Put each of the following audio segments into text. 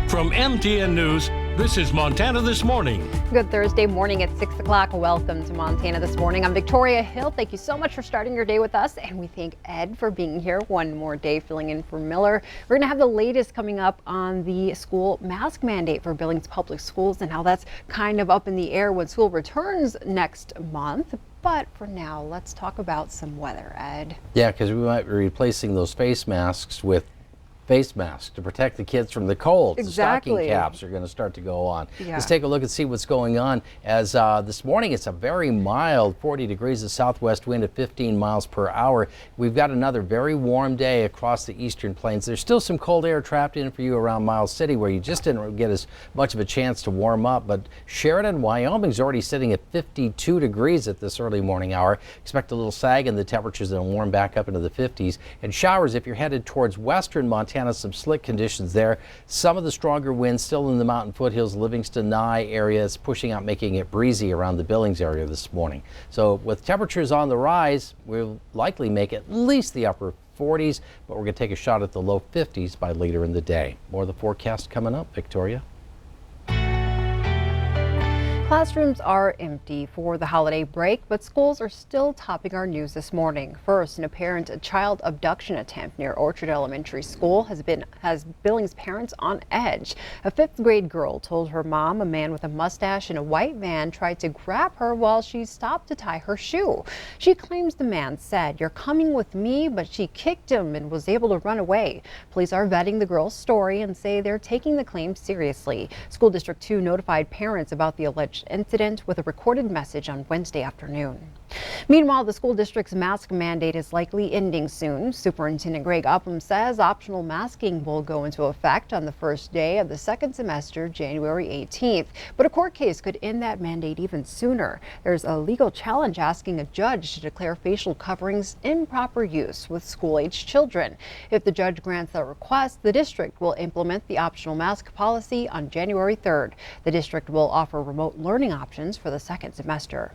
From MTN News, this is Montana This Morning. Good Thursday morning at 6 o'clock. Welcome to Montana This Morning. I'm Victoria Hill. Thank you so much for starting your day with us. And we thank Ed for being here one more day, filling in for Miller. We're going to have the latest coming up on the school mask mandate for Billings Public Schools and how that's kind of up in the air when school returns next month. But for now, let's talk about some weather, Ed. Yeah, because we might be replacing those face masks with face masks to protect the kids from the cold. Exactly. The stocking caps are going to start to go on. Yeah. Let's take a look and see what's going on. As this morning, it's a very mild 40 degrees of southwest wind at 15 miles per hour. We've got another very warm day across the eastern plains. There's still some cold air trapped in for you around Miles City, where you just didn't get as much of a chance to warm up. But Sheridan, Wyoming's already sitting at 52 degrees at this early morning hour. Expect a little sag in the temperatures and warm back up into the 50s. And showers if you're headed towards western Montana. Some slick conditions there. Some of the stronger winds still in the mountain foothills, Livingston, Nye areas, pushing out, making it breezy around the Billings area this morning. So with temperatures on the rise, we'll likely make at least the upper 40s, but we're going to take a shot at the low 50s by later in the day. More of the forecast coming up. Victoria. Classrooms are empty for the holiday break, but schools are still topping our news this morning. First, an apparent child abduction attempt near Orchard Elementary School has Billings parents on edge. A fifth grade girl told her mom a man with a mustache in a white van tried to grab her while she stopped to tie her shoe. She claims the man said, "You're coming with me," but she kicked him and was able to run away. Police are vetting the girl's story and say they're taking the claim seriously. School District 2 notified parents about the alleged incident with a recorded message on Wednesday afternoon. Meanwhile, the school district's mask mandate is likely ending soon. Superintendent Greg Upham says optional masking will go into effect on the first day of the second semester, January 18th. But a court case could end that mandate even sooner. There's a legal challenge asking a judge to declare facial coverings improper use with school-aged children. If the judge grants that request, the district will implement the optional mask policy on January 3rd. The district will offer remote learning options for the second semester.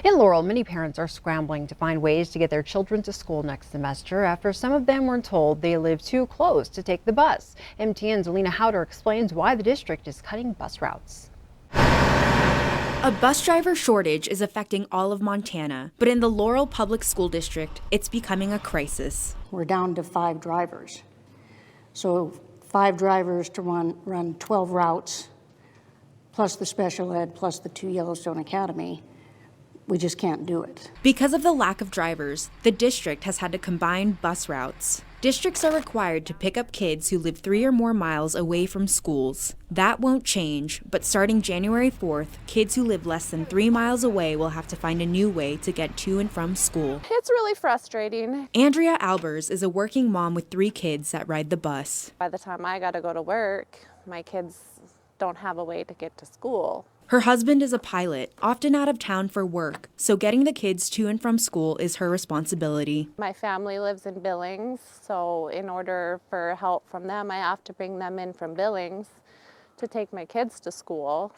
In Laurel, many parents are scrambling to find ways to get their children to school next semester after some of them were told they live too close to take the bus. MTN's Alina Howder explains why the district is cutting bus routes. A bus driver shortage is affecting all of Montana, but in the Laurel Public School District, it's becoming a crisis. We're down to 5 drivers. So 5 drivers to run 12 routes, plus the special ed, plus the 2 Yellowstone Academy. We just can't do it. Because of the lack of drivers, the district has had to combine bus routes. Districts are required to pick up kids who live 3 or more miles away from schools. That won't change, but starting January 4th, kids who live less than 3 miles away will have to find a new way to get to and from school. It's really frustrating. Andrea Albers is a working mom with 3 kids that ride the bus. By the time I got to go to work, my kids don't have a way to get to school. Her husband is a pilot, often out of town for work, so getting the kids to and from school is her responsibility. My family lives in Billings, so in order for help from them, I have to bring them in from Billings to take my kids to school.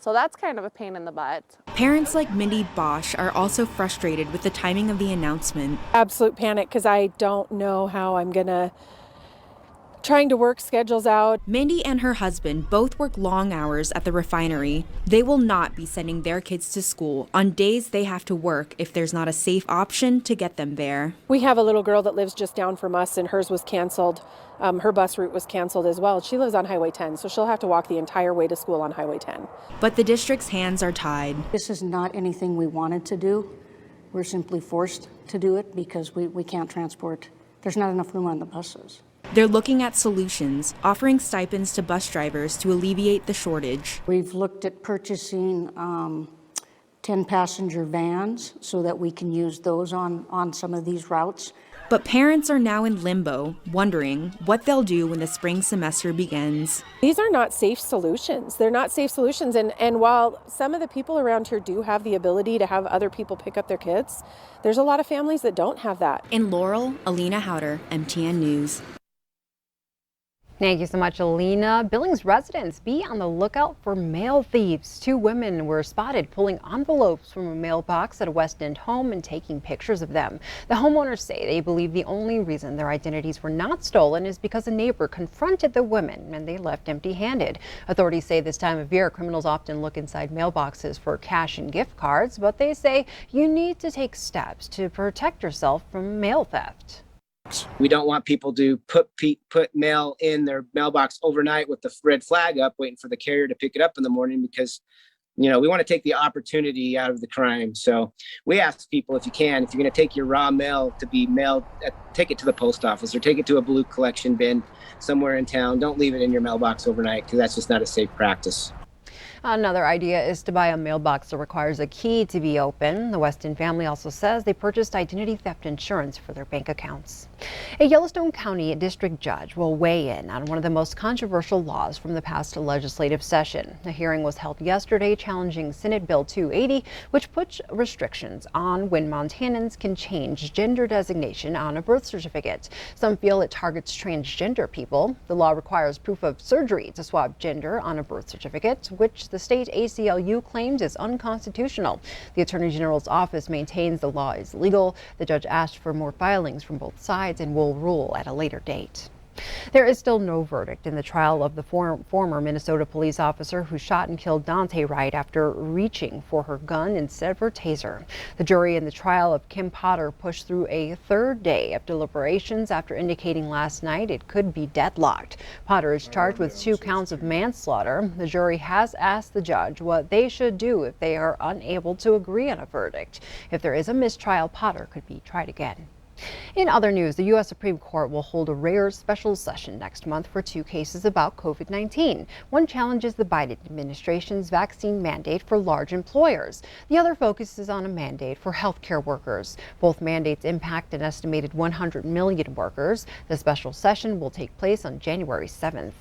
So that's kind of a pain in the butt. Parents like Mindy Bosch are also frustrated with the timing of the announcement. Absolute panic because I don't know how I'm trying to work schedules out. Mindy and her husband both work long hours at the refinery. They will not be sending their kids to school on days they have to work if there's not a safe option to get them there. We have a little girl that lives just down from us and hers was canceled. Her bus route was canceled as well. She lives on Highway 10, so she'll have to walk the entire way to school on Highway 10. But the district's hands are tied. This is not anything we wanted to do. We're simply forced to do it because we can't transport. There's not enough room on the buses. They're looking at solutions, offering stipends to bus drivers to alleviate the shortage. We've looked at purchasing 10-passenger vans so that we can use those on some of these routes. But parents are now in limbo, wondering what they'll do when the spring semester begins. These are not safe solutions. They're not safe solutions. And while some of the people around here do have the ability to have other people pick up their kids, there's a lot of families that don't have that. In Laurel, Alina Howder, MTN News. Thank you so much, Alina. Billings residents, be on the lookout for mail thieves. 2 women were spotted pulling envelopes from a mailbox at a West End home and taking pictures of them. The homeowners say they believe the only reason their identities were not stolen is because a neighbor confronted the women and they left empty-handed. Authorities say this time of year, criminals often look inside mailboxes for cash and gift cards, but they say you need to take steps to protect yourself from mail theft. We don't want people to put mail in their mailbox overnight with the red flag up, waiting for the carrier to pick it up in the morning, because, we want to take the opportunity out of the crime. So we ask people, if you're going to take your raw mail to be mailed, take it to the post office or take it to a blue collection bin somewhere in town. Don't leave it in your mailbox overnight, because that's just not a safe practice. Another idea is to buy a mailbox that requires a key to be open. The Weston family also says they purchased identity theft insurance for their bank accounts. A Yellowstone County district judge will weigh in on one of the most controversial laws from the past legislative session. A hearing was held yesterday challenging Senate Bill 280, which puts restrictions on when Montanans can change gender designation on a birth certificate. Some feel it targets transgender people. The law requires proof of surgery to swap gender on a birth certificate, which the state ACLU claims is unconstitutional. The Attorney General's office maintains the law is legal. The judge asked for more filings from both sides and will rule at a later date. There is still no verdict in the trial of the former Minnesota police officer who shot and killed Dante Wright after reaching for her gun instead of her taser. The jury in the trial of Kim Potter pushed through a 3rd day of deliberations after indicating last night it could be deadlocked. Potter is charged with 2 counts of manslaughter. The jury has asked the judge what they should do if they are unable to agree on a verdict. If there is a mistrial, Potter could be tried again. In other news, the U.S. Supreme Court will hold a rare special session next month for 2 cases about COVID-19. One challenges the Biden administration's vaccine mandate for large employers. The other focuses on a mandate for healthcare workers. Both mandates impact an estimated 100 million workers. The special session will take place on January 7th.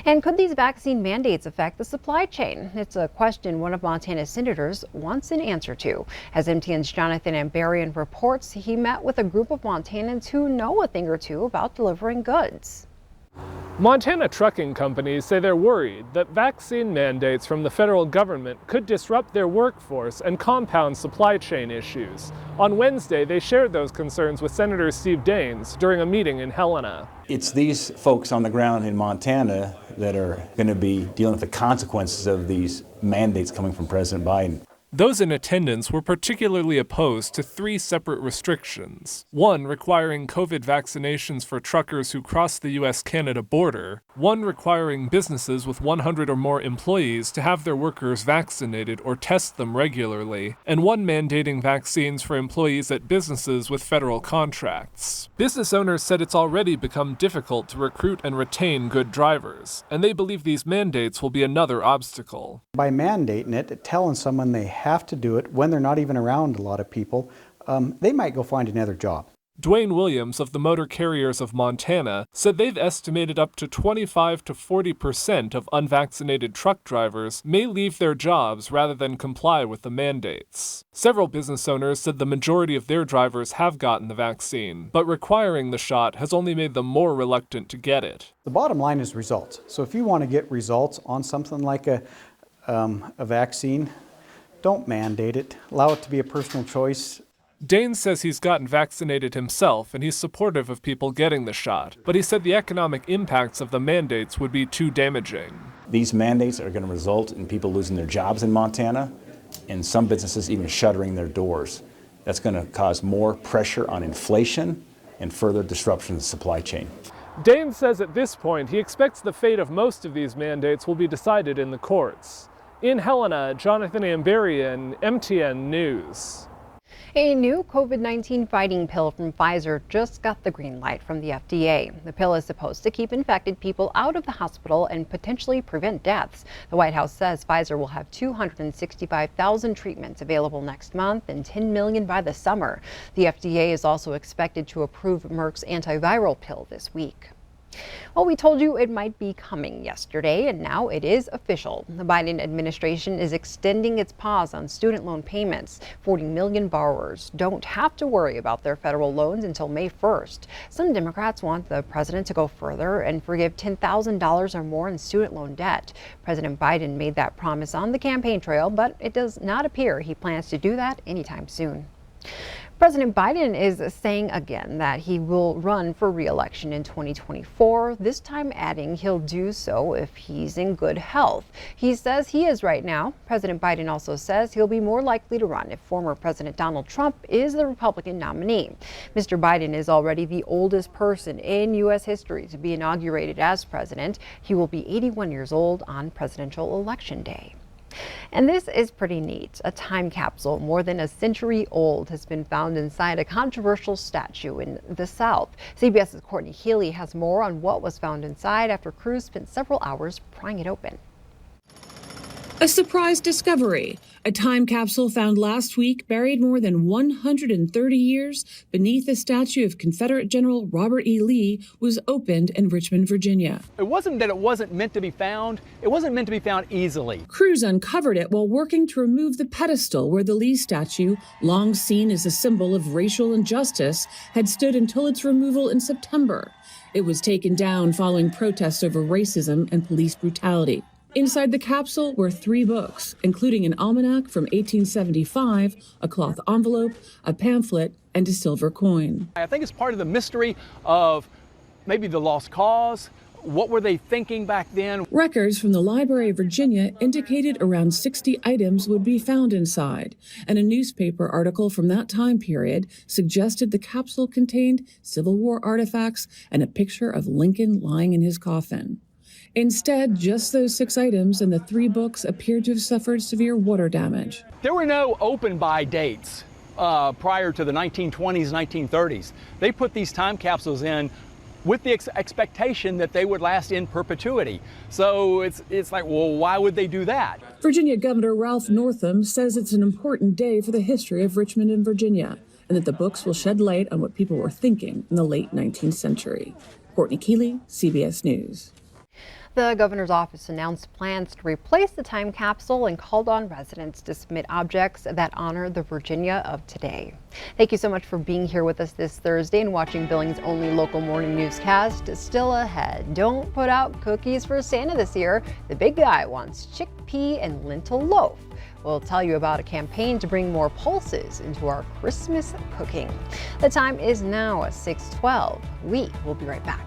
And could these vaccine mandates affect the supply chain? It's a question one of Montana's senators wants an answer to. As MTN's Jonathan Ambarian reports, he met with a group of Montanans who know a thing or two about delivering goods. Montana trucking companies say they're worried that vaccine mandates from the federal government could disrupt their workforce and compound supply chain issues. On Wednesday, they shared those concerns with Senator Steve Daines during a meeting in Helena. It's these folks on the ground in Montana that are going to be dealing with the consequences of these mandates coming from President Biden. Those in attendance were particularly opposed to 3 separate restrictions. One requiring COVID vaccinations for truckers who cross the U.S.-Canada border, one requiring businesses with 100 or more employees to have their workers vaccinated or test them regularly, and one mandating vaccines for employees at businesses with federal contracts. Business owners said it's already become difficult to recruit and retain good drivers, and they believe these mandates will be another obstacle. By mandating it, telling someone they have to do it when they're not even around a lot of people, they might go find another job. Dwayne Williams of the Motor Carriers of Montana said they've estimated up to 25 to 40% of unvaccinated truck drivers may leave their jobs rather than comply with the mandates. Several business owners said the majority of their drivers have gotten the vaccine, but requiring the shot has only made them more reluctant to get it. The bottom line is results. So if you want to get results on something like a vaccine, don't mandate it. Allow it to be a personal choice. Daines says he's gotten vaccinated himself and he's supportive of people getting the shot, but he said the economic impacts of the mandates would be too damaging. These mandates are going to result in people losing their jobs in Montana, and some businesses even shuttering their doors. That's going to cause more pressure on inflation and further disruption of the supply chain. Daines says at this point he expects the fate of most of these mandates will be decided in the courts. In Helena, Jonathan Ambarian, MTN News. A new COVID-19 fighting pill from Pfizer just got the green light from the FDA. The pill is supposed to keep infected people out of the hospital and potentially prevent deaths. The White House says Pfizer will have 265,000 treatments available next month and 10 million by the summer. The FDA is also expected to approve Merck's antiviral pill this week. Well, we told you it might be coming yesterday, and now it is official. The Biden administration is extending its pause on student loan payments. 40 million borrowers don't have to worry about their federal loans until May 1st. Some Democrats want the president to go further and forgive $10,000 or more in student loan debt. President Biden made that promise on the campaign trail, but it does not appear he plans to do that anytime soon. President Biden is saying again that he will run for re-election in 2024, this time adding he'll do so if he's in good health. He says he is right now. President Biden also says he'll be more likely to run if former President Donald Trump is the Republican nominee. Mr. Biden is already the oldest person in U.S. history to be inaugurated as president. He will be 81 years old on presidential election day. And this is pretty neat. A time capsule more than a century old has been found inside a controversial statue in the South. CBS's Courtney Healy has more on what was found inside after crews spent several hours prying it open. A surprise discovery. A time capsule found last week buried more than 130 years beneath a statue of Confederate General Robert E. Lee was opened in Richmond, Virginia. It wasn't that it wasn't meant to be found. It wasn't meant to be found easily. Crews uncovered it while working to remove the pedestal where the Lee statue, long seen as a symbol of racial injustice, had stood until its removal in September. It was taken down following protests over racism and police brutality. Inside the capsule were 3 books, including an almanac from 1875, a cloth envelope, a pamphlet, and a silver coin. I think it's part of the mystery of maybe the lost cause. What were they thinking back then? Records from the Library of Virginia indicated around 60 items would be found inside, and a newspaper article from that time period suggested the capsule contained Civil War artifacts and a picture of Lincoln lying in his coffin. Instead, just those 6 items and the 3 books appeared to have suffered severe water damage. There were no open-buy dates prior to the 1920s, 1930s. They put these time capsules in with the expectation that they would last in perpetuity. So it's like, well, why would they do that? Virginia Governor Ralph Northam says it's an important day for the history of Richmond and Virginia, and that the books will shed light on what people were thinking in the late 19th century. Courtney Keeley, CBS News. The governor's office announced plans to replace the time capsule and called on residents to submit objects that honor the Virginia of today. Thank you so much for being here with us this Thursday and watching Billings' only local morning newscast. Still ahead, don't put out cookies for Santa this year. The big guy wants chickpea and lentil loaf. We'll tell you about a campaign to bring more pulses into our Christmas cooking. The time is now 6:12. We will be right back.